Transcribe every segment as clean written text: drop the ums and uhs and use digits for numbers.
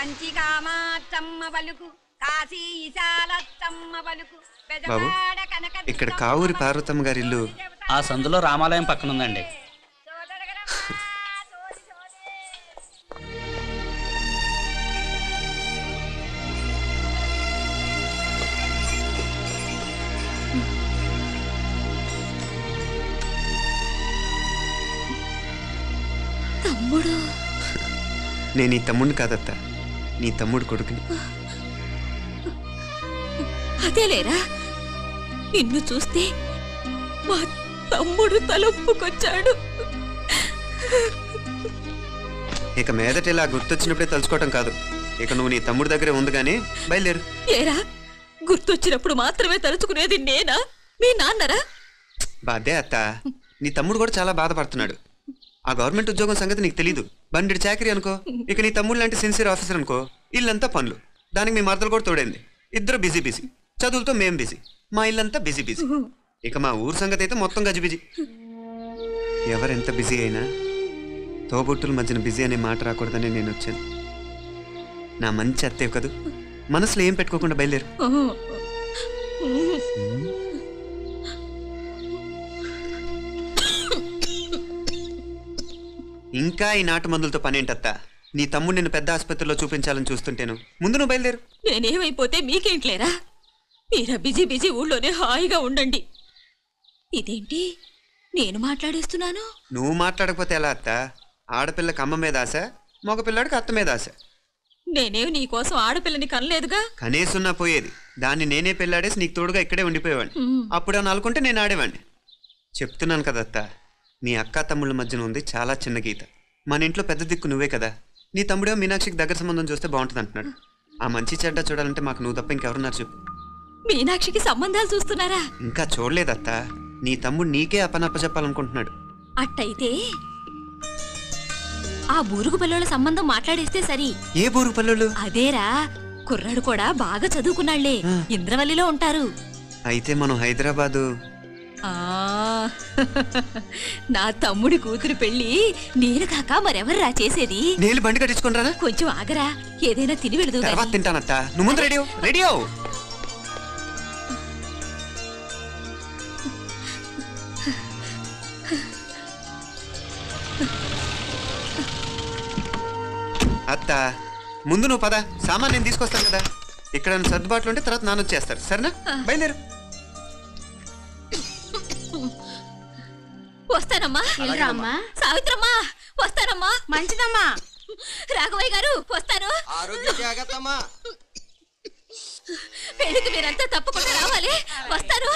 కంచి కామాక్షమ్మ పలుకు కాశీ ఈశాలచ్చమ్మ పలుకు బాబు ఇక్కడ కావూరి పార్వతమ్మ గారి ఇల్లు ఆ సందులో రామాలయం పక్కన ఉందండి. తమ్ముడు నేను నీ తమ్ముడిని కాదత్త, నీ తమ్ముడు కొడుకుని. అదేలేరా, నిన్ను చూస్తే మా తమ్ముడు తలొప్పుకొచ్చాడు. ఇక మీదట ఇలా గుర్తొచ్చినప్పుడే తలుచుకోవటం కాదు, ఇక నువ్వు నీ తమ్ముడి దగ్గరే ఉంది కానీ బయలుదేరు. ఏరా, గుర్తొచ్చినప్పుడు మాత్రమే తలుచుకునేది నేనా, మీ నాన్నరా? బాధే అత్త, నీ తమ్ముడు కూడా చాలా బాధపడుతున్నాడు. ఆ గవర్నమెంట్ ఉద్యోగం సంగతి నీకు తెలీదు, బండి చాకరీ అనుకో. ఇక నీ తమ్ముడు లాంటి సిన్సియర్ ఆఫీసర్ అనుకో, ఇల్లంతా పనులు, దానికి మీ మరదలు కూడా తోడైంది. ఇద్దరు బిజీ బిజీ, చదువులతో మేం బిజీ, మా ఇల్లంతా బిజీ బిజీ. ఇక మా ఊరు సంగతి అయితే మొత్తం గజిబిజీ. ఎవరెంత బిజీ అయినా తోబుట్టుల మధ్యన బిజీ అనే మాట రాకూడదని నేను వచ్చాను. నా మంచి అత్తే కదూ, మనసులో ఏం పెట్టుకోకుండా బయలుదేరు. ఇంకా ఈ నాటు మందులతో పనేంటత్తా? నీ తమ్ముడు నిన్ను పెద్ద ఆసుపత్రిలో చూపించాలని చూస్తుంటేను. ముందు నువ్వు బయలుదేరు. నేనేమైపోతే మీకేంట్లేరా, మీరా బిజీ బిజీ ఊళ్ళోనే హాయిగా ఉండండి. ఇదేంటి నేను మాట్లాడేస్తున్నాను? నువ్వు మాట్లాడకపోతే ఎలా అత్త? ఆడపిల్లకి అమ్మ మీద ఆశ, మగపిల్లాడికి అత్త మీద ఆశ. నేనేం నీకోసం ఆడపిల్లని కనలేదుగా. కనేసున్నా పోయేది, దాన్ని నేనే పెళ్ళాడేసి నీకు తోడుగా ఇక్కడే ఉండిపోయేవాడిని. అప్పుడు అని అనుకుంటే నేను ఆడేవాడిని. చెప్తున్నాను కదా అత్త, నీ అక్క తమ్ముళ్ళ మధ్యన ఉంది చాలా చిన్న గీత. మన ఇంట్లో పెద్ద దిక్కు నువ్వే కదా. నీ తమ్ముడే మీనాక్షికి దగ్గర సంబంధం చూస్తే బాగుంటుంది అంటున్నాడు. ఆ మంచి చెడ్డ చూడాలంటే మాకు నువ్వు తప్ప ఇంకెవరున్నారు చెప్పు. మీనాక్షికి సంబంధాలు చూస్తున్నారా? ఇంకా చూడలేదత్త, నీ తమ్ముడు నీకే అపనప్ప చెప్పాలనుకుంటున్నాడు. అట్టయితే ఆ బూరుగు పల్లెల సంబంధం మాట్లాడేస్తే సరి. ఏ బూరుగు పల్లెలు? అదేరా, కుర్రాడు కూడా బాగా చదువుకున్నాళ్లే, ఇంద్రవల్లిలో ఉంటారు. అయితే మనం హైదరాబాదు. నా తమ్ముడి కూతురు పెళ్లి నేను కాక మరెవర్రా చేసేది? నేను బండి కట్టించుకుంటారా? కొంచెం ఆగరా, ఏదైనా తిని వెళదు. తర్వాత తింటానత్త, నువ్వు ముందు రెడీ రెడీ అవు. అత్త ముందు నువ్వు పద, సామాన్ నేను తీసుకొస్తాను కదా. ఇక్కడ సర్దుబాట్లు ఉంటే తర్వాత నాన్న వచ్చేస్తారు, సరేనా? బయలుదేరు. వస్తానమ్మా. సావిత్రమ్మా వస్తానమ్మా. మంచిదమ్మా. రాఘవయ్య గారు వస్తాను. పెళ్లికి మీరంతా తప్పకుండా రావాలి. వస్తాను.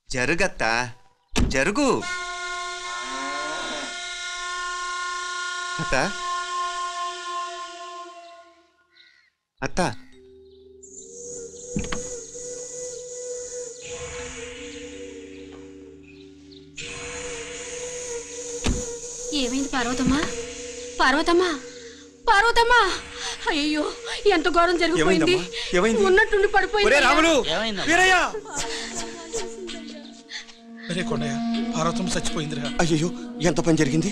జరుగత్తా, జరుగు. అత్త అత్త, ఏమైంది పార్వతమ్మా? పార్వతమ్మా, పార్వతమ్మా, అయ్యో ఎంత ఘోరం జరిగిపోయింది. ఉన్నట్టుండి పడిపోయింది. పార్వతమ్మ చచ్చిపోయిందిరా. అయ్యో ఎంత పని జరిగింది?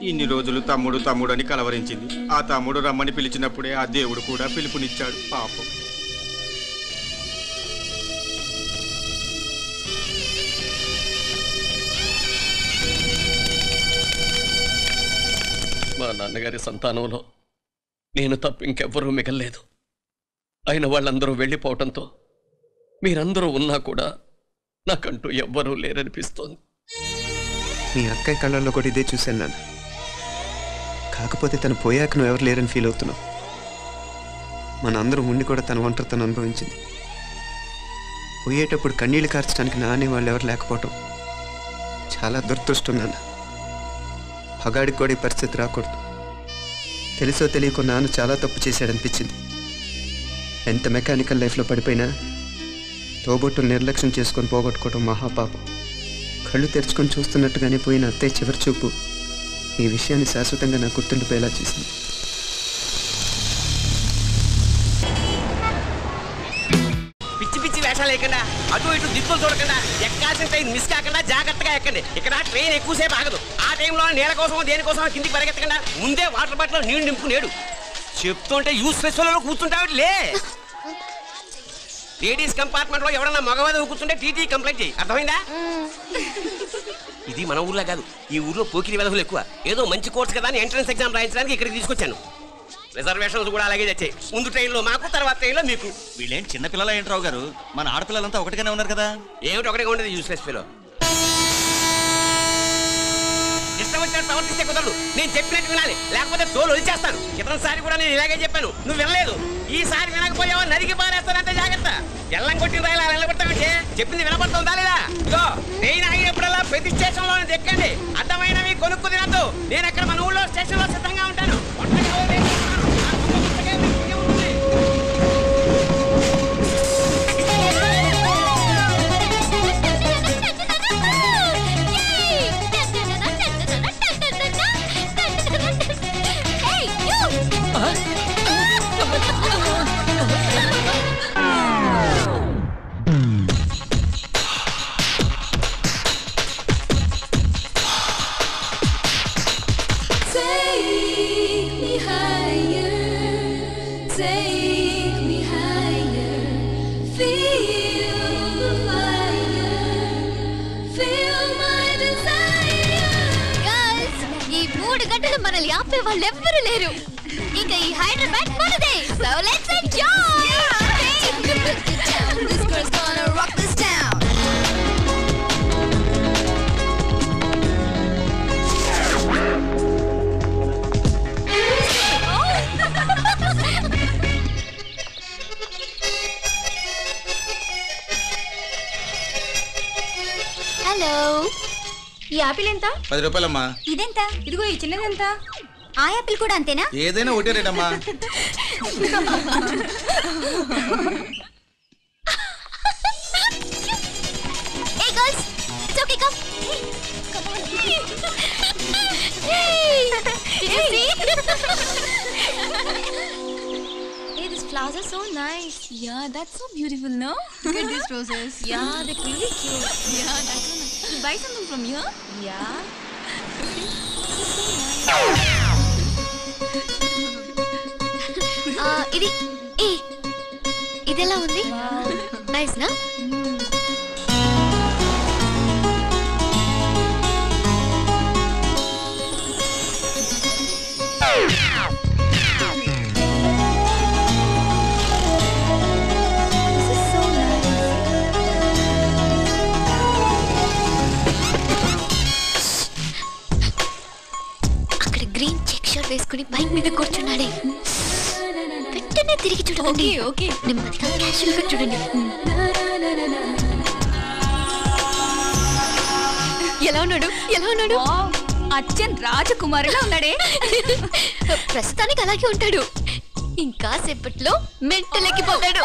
ఇన్ని రోజులు తమ్ముడు తమ్ముడు అని కలవరించింది. ఆ తమ్ముడు రమ్మని పిలిచినప్పుడే ఆ దేవుడు కూడా పిలుపునిచ్చాడు. పాపం. మా నాన్నగారి సంతానంలో నేను తప్ప ఇంకెవ్వరూ మిగల్లేదు. అయిన వాళ్ళందరూ వెళ్ళిపోవటంతో మీరందరూ ఉన్నా కూడా నాకంటూ ఎవ్వరూ లేరనిపిస్తోంది. మీ అక్కయ్య కళ్ళల్లో కూడా ఇదే చూశాను నాన్న. కాకపోతే తను పోయాక నువ్వు ఎవరు లేరని ఫీల్ అవుతున్నావు. మనందరం ఉండి కూడా తన ఒంటరితను అనుభవించింది. పోయేటప్పుడు కన్నీళ్లు కార్చడానికి నానే వాళ్ళు ఎవరు లేకపోవటం చాలా దురదృష్టం నాన్న. పగాడికి కూడా ఈ పరిస్థితి రాకూడదు. తెలుసో తెలియకో నాన్న చాలా తప్పు చేశాడనిపించింది. ఎంత మెకానికల్ లైఫ్లో పడిపోయినా తోబొట్టులు నిర్లక్ష్యం చేసుకొని పోగొట్టుకోవడం మహాపాపం. కళ్ళు తెరుచుకొని చూస్తున్నట్టుగానే పోయిన అత్తయ్య చివరి చూపు ఈ విషయాన్ని శాశ్వతంగా నా గుర్తుండిపోయేలా చేసింది. వేషాలు లేకుండా అటు ఇటు దిక్కులు చూడకుండా ఎక్కాల్సిన ట్రైన్ మిస్ కాకుండా జాగ్రత్తగా ఎక్కండి. ఇక్కడ ట్రైన్ ఎక్కువసేపు ఆగదు. ఆ టైంలో నీళ్ళ కోసం దేనికోసం కిందికి పరిగెత్తకుండా ముందే వాటర్ బాటిల్ నీళ్లు నింపుకునేడు. చెప్తుంటే యూస్లెస్ లో కూర్చుంటావు లే. లేడీస్ కంపార్ట్మెంట్ లో ఎవరన్నా మగవాది కూర్చుంటే టీటీ కంప్లైంట్ చేయి. అర్థమైందా? ఇది మన ఊర్లో కాదు, ఈ ఊర్లో పోకిరి వెధవులు ఎక్కువ. ఏదో మంచి కోర్స్ కదా అని ఎంట్రన్స్ ఎగ్జామ్ రాయించడానికి ఇక్కడికి తీసుకొచ్చాను. రిజర్వేషన్స్ కూడా అలాగే తెచ్చాయి. ముందు ట్రైన్లో మాకు, తర్వాత ట్రైన్లో మీకు. వీళ్ళేం చిన్నపిల్లల ఏంట్రావు గారు, మన ఆడపిల్లలంతా ఒకటిగానే ఉన్నారు కదా. ఏమిటి ఒకటిగా ఉండేది యూస్లెస్ పిలో. ఇష్టం వచ్చినట్టు ప్రవర్తిస్తే కుదరదు. నేను చెప్పినట్టు వినాలి, లేకపోతే తోలు వదిలేస్తాను. క్రితంసారి కూడా నేను ఇలాగే చెప్పాను, నువ్వు వినలేదు. ఈసారి వినకపోయావా నరికి పారేస్తానంటే జాగ్రత్త. ఎల్లం కొట్టిన రైలు అలా నిలబెట్టామంటే చెప్పింది వినపడుతుందా లేదా? ఇదో ట్రైన్ ఆగినప్పుడల్లా ప్రతి స్టేషన్ లో ఎక్కండి. అర్థమైనవి కొనుక్కు తినద్దు. నేను అక్కడ మన ఊళ్ళో స్టేషన్ లో సిద్ధంగా ఉంటాను. మనల్ని ఆపే వాళ్ళు ఎవ్వరూ లేరు. ఇక ఈ హైదరాబాద్ మనదే. So let's enjoy. This girl's gonna rock this town. Hello, ఈ యాపిల్ ఎంత? 10 రూపాయలమ్మా. ఇదెంత? ఇదిగో ఈ చిన్నది ఎంత? ఆ యాపిల్ కూడా అంతేనా? ఏదైనా ఒకటే రేటమ్మా. Hey girls, it's okay, come. Come on. Hey, did you see? Hey, these flowers are so nice. Yeah, that's so beautiful, no? Look at these roses. Yeah, they're really cute. Yeah, that's so nice. You buy something from here? Yeah. ఇది ఇదెలా ఉంది? Nice నా? అక్కడ green check shirt వేసుకుని bike మీద కూర్చున్నాడే, వెంటనే తిరిగి చూడండి. ఓకే, నెమ్మదిగా క్యాషువల్ గా చూడండి. ఎలా ఉన్నాడు? ఎలా ఉన్నాడు? అచ్చన్ రాజకుమారిలా ఉన్నాడే. ప్రస్తుతానికి అలాగే ఉంటాడు. ఇంకా సేపట్లో మెంటలెక్కిపోతాడు.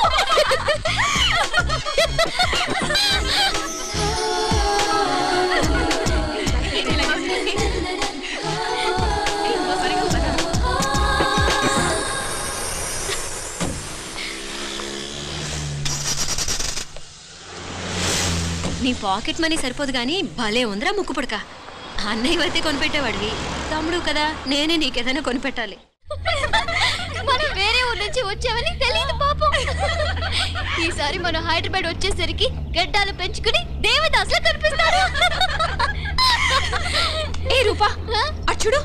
నీ పాకెట్ మనీ సరిపోదు గానీ భలే ఉందిరా ముక్కు పుడక. అన్నయ్య అయితే కొనిపెట్టేవాడివి, తమ్ముడు కదా నేనే నీకేదైనా కొనిపెట్టాలి. మనం వేరే ఊరు నుంచి వచ్చామని తెలియదు పాపం. ఈసారి మనం హైదరాబాద్ వచ్చేసరికి గడ్డాలు పెంచుకుని దేవదాసులా కనిపిస్తారు. ఏ రూపా అచ్చుడు,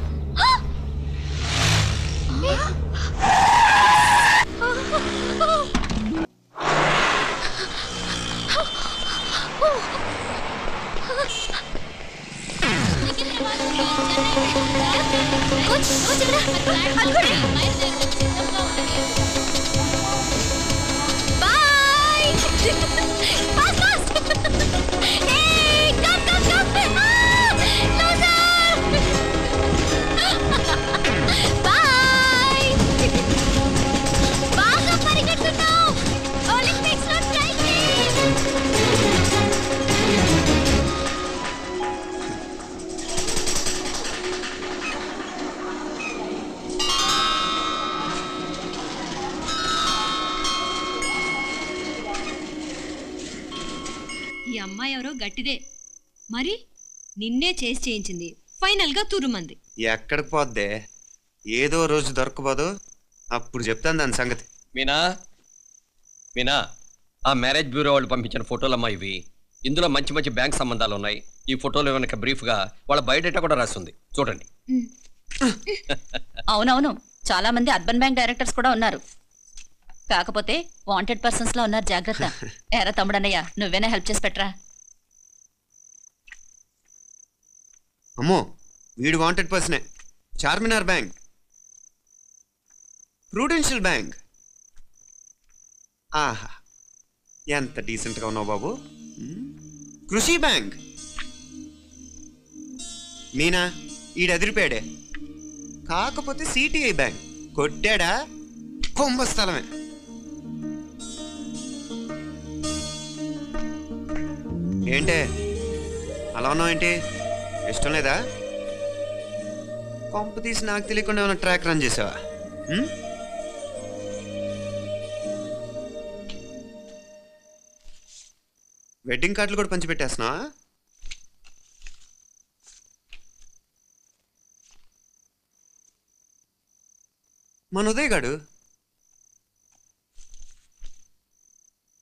బాగా పరిగెడుతున్నా. ఈ అమ్మాయి ఎవరో గట్టిదే మరి నిన్నే చేసి చేయించింది ఫైనల్గా తురుమంది. ఎక్కడికి పోద్దే? ఏదో రోజు దొరకబోదు, అప్పుడు చెప్తాను దాని సంగతి. మీనా మీనా, ఆ మ్యారేజ్ బ్యూరో వాళ్ళు పంపించిన ఫోటోలమ్మా ఇవి. ఇందులో మంచి మంచి బ్యాంక్ సంబంధాలు ఉన్నాయి. ఈ ఫోటోలు వెనక బ్రీఫ్గా వాళ్ళ బయోడేటా కూడా రాస్తుంది, చూడండి. అవునవును, చాలా మంది అర్బన్ బ్యాంక్ డైరెక్టర్స్ కూడా ఉన్నారు. కాకపోతే వాంటెడ్ పర్సన్స్ లా ఉన్నారు, జాగ్రత్త. ఎరా తమ్ముడన్నయ్య, నువ్వేనా హెల్ప్ చేసి పెట్టరా? అమ్మో, వీడు వాంటెడ్ పర్సనే. Charminar bank, prudential bank. ఆహా, ఎంత డీసెంట్గా ఉన్నావు బాబు. కృషి బ్యాంక్. మీనా, ఈడు ఎదిరిపోయాడే. కాకపోతే సిటిఐ బ్యాంక్ కొట్టాడా కుంభస్థలమే. ఏంటే అలా ఉన్నావు? ఏంటి ఇష్టం లేదా? కొంప తీసి నాకు తెలియకుండా ఏమైనా ట్రాక్ రన్ చేసావా? వెడ్డింగ్ కార్డులు కూడా పంచిపెట్టేస్తున్నావా? మన ఉదయ్ గాడు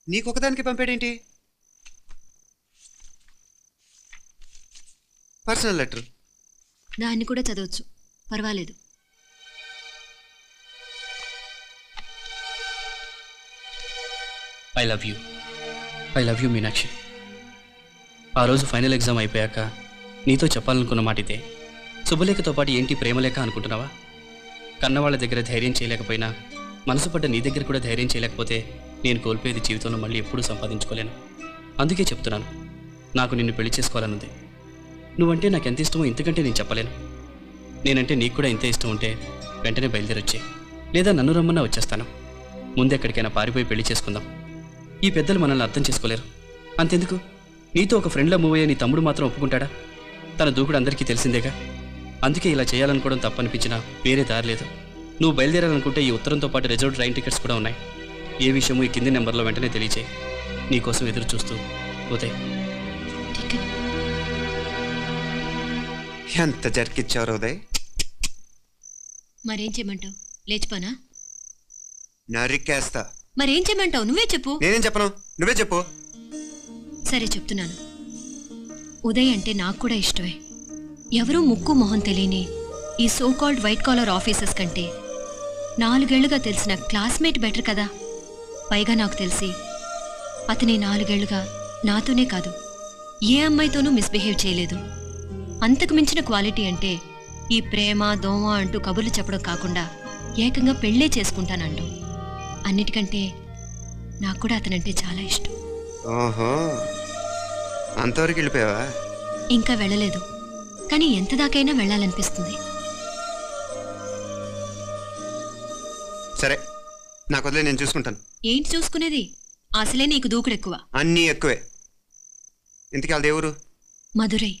నీకొకదానికి పంపాడేంటి? Personal letter. దాన్ని కూడా చదవచ్చు, పర్వాలేదు. I love you Meenakshi. ఆ రోజు ఫైనల్ ఎగ్జామ్ అయిపోయాక నీతో చెప్పాలనుకున్న మాట ఇదే. శుభలేఖతో పాటు ఏంటి ప్రేమలేఖ అనుకుంటున్నావా? కన్నవాళ్ళ దగ్గర ధైర్యం చేయలేకపోయినా మనసు పడ్డ నీ దగ్గర కూడా ధైర్యం చేయలేకపోతే నేను కోల్పోయేది జీవితంలో మళ్ళీ ఎప్పుడూ సంపాదించుకోలేను. అందుకే చెప్తున్నాను, నాకు నిన్ను పెళ్లి చేసుకోవాలనుంది. నువ్వంటే నాకు ఎంత ఇష్టమో ఇంతకంటే నేను చెప్పలేను. నేనంటే నీకు కూడా ఇంత ఇష్టం ఉంటే వెంటనే బయలుదేరొచ్చే, లేదా నన్ను రమ్మన్నా వచ్చేస్తాను. ముందెక్కడికైనా పారిపోయి పెళ్లి చేసుకుందాం. ఈ పెద్దలు మనల్ని అర్థం చేసుకోలేరు. అంతెందుకు, నీతో ఒక ఫ్రెండ్లా మూవ్ అయ్యే నీ తమ్ముడు మాత్రం ఒప్పుకుంటాడా? తన దూకుడు అందరికీ తెలిసిందేగా. అందుకే ఇలా చేయాలనుకోవడం తప్పనిపించినా వేరే దారి లేదు. నువ్వు బయలుదేరాలనుకుంటే ఈ ఉత్తరంతో పాటు రిజర్వ్ ట్రైన్ టికెట్స్ కూడా ఉన్నాయి. ఏ విషయమూ ఈ కింది నెంబర్లో వెంటనే తెలియచేయి. నీకోసం ఎదురు చూస్తూ ఉదయ్. ఎంత జరికిచ్చావు ఉదయ్. మరేం చేయమంటావు? లేచిపోనా? నరికేస్తా. మరేం చేయమంటావు? నువ్వే చెప్పు. నేనేం చెప్పను, నువ్వే చెప్పు. సరే చెప్తున్నాను. ఉదయ్ అంటే నాకు కూడా ఇష్టమే. ఎవరూ ముక్కు మొహం తెలియని ఈ so called white collar officers కంటే 4 ఏళ్లుగా తెలిసిన క్లాస్మేట్ బెటర్ కదా. పైగా నాకు తెలిసి అతని 4 ఏళ్లుగా నాతోనే కాదు ఏ అమ్మాయితోనూ మిస్బిహేవ్ చేయలేదు. అంతకు మించిన క్వాలిటీ అంటే ఈ ప్రేమ దోమ అంటూ కబుర్లు చెప్పడం కాకుండా ఏకంగా పెళ్ళే చేసుకుంటానంటూ. అన్నిటికంటే నాకు కూడా అతనంటే చాలా ఇష్టం. ఓహో, అంతవరకు వెళ్ళిపోయావా? ఇంకా వెళ్ళలేదు, కానీ ఎంత దాకైనా వెళ్ళాలనిపిస్తుంది. సరే, నాకు వదిలే, నేను చూసుకుంటాను. ఏంటి చూసుకునేది? అసలే నీకు దూకుడు ఎక్కువ. అన్నీ ఎక్కువే. ఇంతకీ వాళ్ళ దేవురు? మధురై.